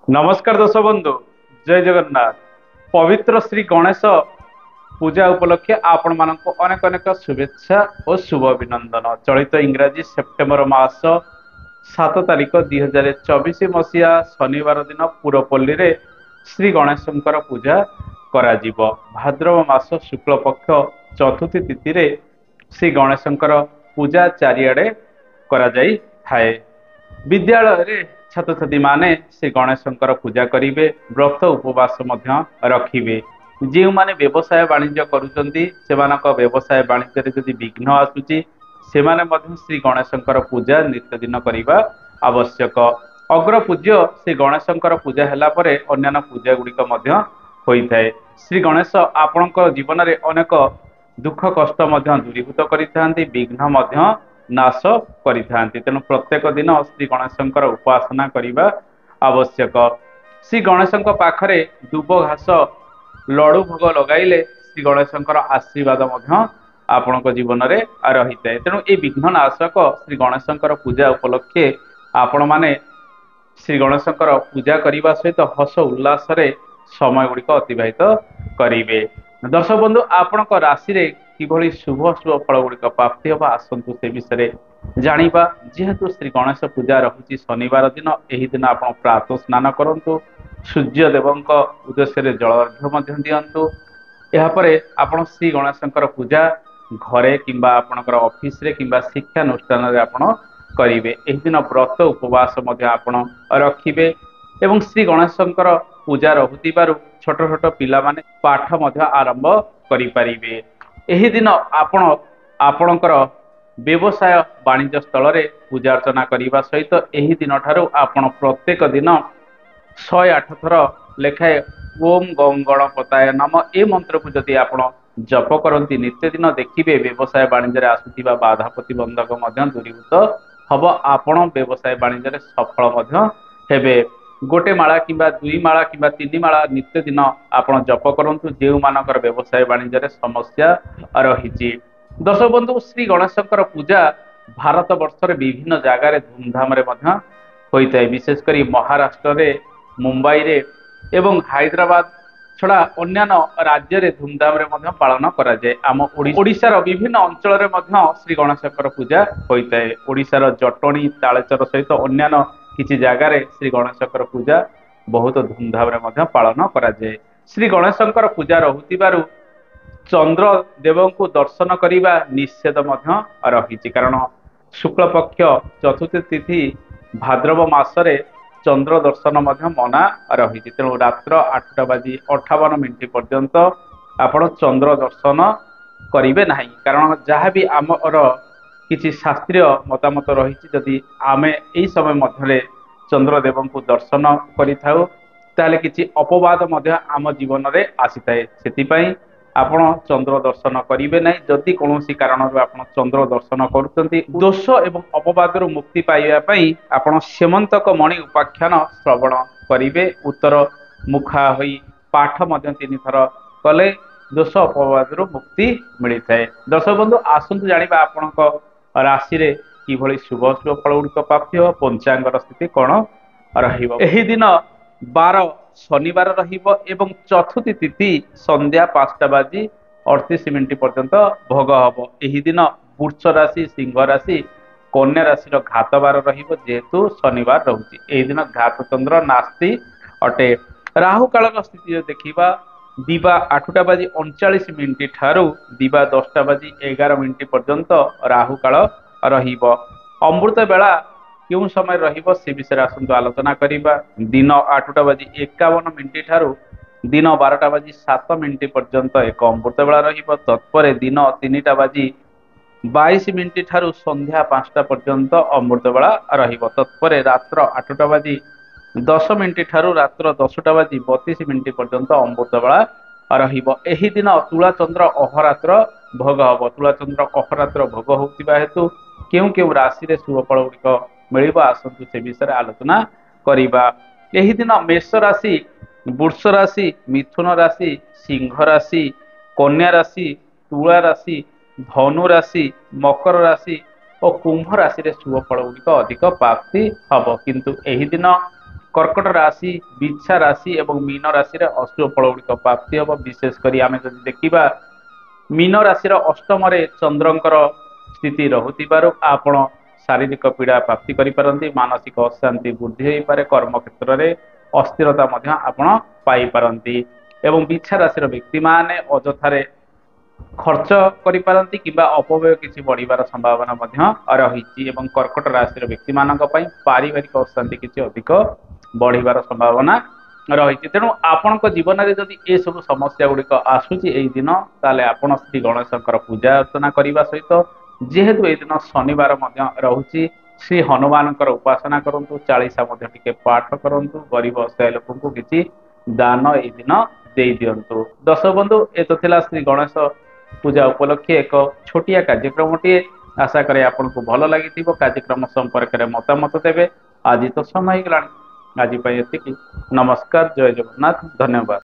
नमस्कार दर्शक बंधु जय जगन्नाथ। पवित्र श्री गणेश पूजा उपलक्षे आपण मानक अनेक अनेक शुभेच्छा और शुभ अभिनंदन। चलित इंग्राजी सेप्टेम्बर मास 7 तारीख 2024 मसीहा शनिवार दिन पुरपल्ली रे श्री गणेशंकर पूजा कराजिब। भाद्रव मास शुक्ल पक्ष चतुर्थी तिथि रे श्री गणेशंकर पूजा चारिआडे करा जाई थाए। विद्यालय रे छात्र छात्री माने श्री गणेशंकर पूजा करिवे, व्रत उपवास मध्य रखिवे। जो माने व्यवसाय वाणिज्य करुचंती सेमानक व्यवसाय वाणिज्य रे यदि विघ्न आसुची सेमाने मध्य श्री गणेशंकर पूजा नित्य दिन करिबा आवश्यक। अग्र पूज्य श्री गणेशंकर पूजा हैला परे अन्यान्य पूजा गुड़िक मध्य होइथाए। श्री गणेश आपणक जीवन रे अनेक दुख कष्ट मध्य दूरीभूत करिथांती, विघ्न मध्य नाश करिथांती। तेणु प्रत्येक दिन श्री गणेशंकर उपासना करिबा आवश्यक। श्री गणेशंक पाखरे दुब घास लडू भोग लगाइले श्री गणेशंकर आशीर्वाद मध्य आपणक जीवन रे रही थाए। तेणु ए विघ्न नाशक श्री गणेशंकर पूजा उपलक्षे आपण माने श्री गणेशंकर पूजा करने सहित हस उल्लास समय गुड़िक अतिबाहित करेंगे। दर्शक बंधु आपण राशि रे किभली शुभ शुभ फल गुड़िक प्राप्ति होगा आसतु से विषय जानिबा। जेहेतु श्री गणेश पूजा रहुची शनिवार दिन, एही दिन आपण प्रातः स्नान करंतु, सूर्य देवंक उद्देश्य जल अर्घ्य दियंतु। यापर आपण श्री गणेशंकर पूजा घरे किंबा आपणकर ऑफिस रे किंबा शिक्षानुष्ठान रे आपण करिवे। एही दिन व्रत उपवास मध्य आपण रखिबे एवं श्री गणेशंकर पूजा रहुतिबारु छोट छोट पिला माने पाठ मध्य आरंभ करि परिबे। एही दिन आपण आपणकर व्यवसाय वाणिज्य स्थल रे पूजा अर्चना करने सहित एही दिन ठारू आपण प्रत्येक दिन 108 थर लेखाए ओम गं गणपताय नम ए मंत्र को जदि आपण जप करती नित्य दिन देखिए व्यवसाय वाणिज्य आसुथिबा बाधा प्रतिबंधक मध्य दूरीभूत हम। आपण व्यवसाय वाणिज्य सफल मध्य हेबे। गोटे माला किंबा दुई माला किंबा तीन माला नित्य दिन आपण जप करंतु जो मानकर व्यवसाय वाणिज्य समस्या रही। दर्शक बंधु श्री गणेशंकर पूजा भारत वर्ष विभिन्न जगार धूमधाम होता है। विशेषकर महाराष्ट्र रे मुंबई रे एवं हैदराबाद छड़ा अन्यान्य राज्य रे धूमधाम रे पालन करा जाए। आम ओडिशार विभिन्न अंचल रे श्री गणेशंकर पूजा होता है। ओडिशार जटणी तालेचर सहित अन्यान्य किछि जगार श्री गणेशंकर पूजा बहुत धूमधाम रे पालन करा जाए। श्री गणेशंकर पूजा रहुतिबारु चंद्र देव को दर्शन करने निषेध रही, कारण शुक्ल पक्ष चतुर्थी तिथि भाद्रव मासरे चंद्र दर्शन मना रही। तेणु रात्र 8:58 पर्यंत आपण चंद्र दर्शन करेंगे ना, कारण जहाँ भी आमर किसी शास्त्रीय मतामत रही जदि आमे यही समय मध्य चंद्रदेव को दर्शन करें किसी अपवाद आम जीवन में आसी थाए। से आपण चंद्र दर्शन करेंगे ना। जदि कौन कारण आप चंद्र दर्शन करुँच दोष एवं अपवाद मुक्ति पाइबापी आपण सेमंतक मणि उपाख्यान श्रवण करेंगे। उत्तर मुखा होई पाठ 3 थर कले दोष अपवाद मुक्ति मिलता है। दर्शक बंधु आसतु जानिबा आपणक राशि रे किभली शुभ शुभ फल गुड़िक प्राप्ति हो, पंचांगर स्थिति कौन रहिबो। एही दिन 12 शनिवार रहिबो एवं चतुर्थी तिथि संध्या 5:38 पर्यंत भोग हबो। एही दिन वृष राशि, सिंह राशि, कन्या राशि घात बार रहिबो जेहेतु शनिवार रहुची। एही दिन घात चंद्र नास्ति अटे। राहु काल स्थिति देखिबा दिवा 8:39 ठारू दिवा 10:11 पर्यंत राहु काल रहिबो। अमृत बेला क्यों समय रहिबो से विषय आसंतु आलोचना करिबा। दिन 8:51 ठारू दिन 12:07 पर्यंत एक अमृत बेला रहिबो। तत्पर दिन 3:22 ठारू संध्या 5टा पर्यंत अमृत बेला रहिबो। तत्पर रात्र 8:10 ठारू रात्र 10:32 पर्यंत अमृत बेला रहिबो। एही दिन तुला चंद्र अहरात्र भोग हबो। तुला चंद्र अहरात्र भोग होतिबा हेतु केउ केउ राशि रे शुभ फल गुड़िक मिलिबा आसंतु से विषय आलोचना करिबा। एही दिन मेष राशि, वृष राशि, मिथुन राशि, सिंह राशि, कन्या राशि, तुला राशि, धनु राशि, मकर राशि और कुंभ राशि रे शुभ फल गुड़िक अधिक प्राप्ति हबो। किंतु एही दिन कर्कट राशि बिच्छा राशि एवं मीन राशि अशुभ फल गुड़िक प्राप्ति हम विशेषकर आम जब देखा मीन राशि अष्टम चंद्रंकर स्थिति रोकु आपण शारीरिक पीड़ा प्राप्ति करें मानसिक अशांति वृद्धि हो पारे कर्म क्षेत्र में अस्थिरता आपण पाई एवं बिच्छा राशि व्यक्ति माने अजथारे खर्च करिपारंती किंबा अपव्यय किसी बढ़िबार संभावना रही कर्कट राशि व्यक्ति मान पारिवारिक अशांति किसी अधिक बढ़िबार संभावना रही तेणु आपण जीवन में जदि ये सब समस्या गुड़िक आसूची यही दिन ताले आपण श्री गणेशंकर पूजा अर्चना करने सहित जेहेतु ये दिन शनिवार रोचे श्री हनुमान उपासना करूँ चालीसा टे पाठ करूँ गरीब असहाय लोक को किसी दान यही दिन दे दिंतु। दर्शक बंधु ये तो थिला श्री गणेश पूजा उपलक्षे एक छोटिया कार्यक्रम टे आशा करे आपन को भल लगी कार्यक्रम संपर्क में मतामत देवे। आज तो समय गलानी आज नमस्कार जय जगन्नाथ धन्यवाद।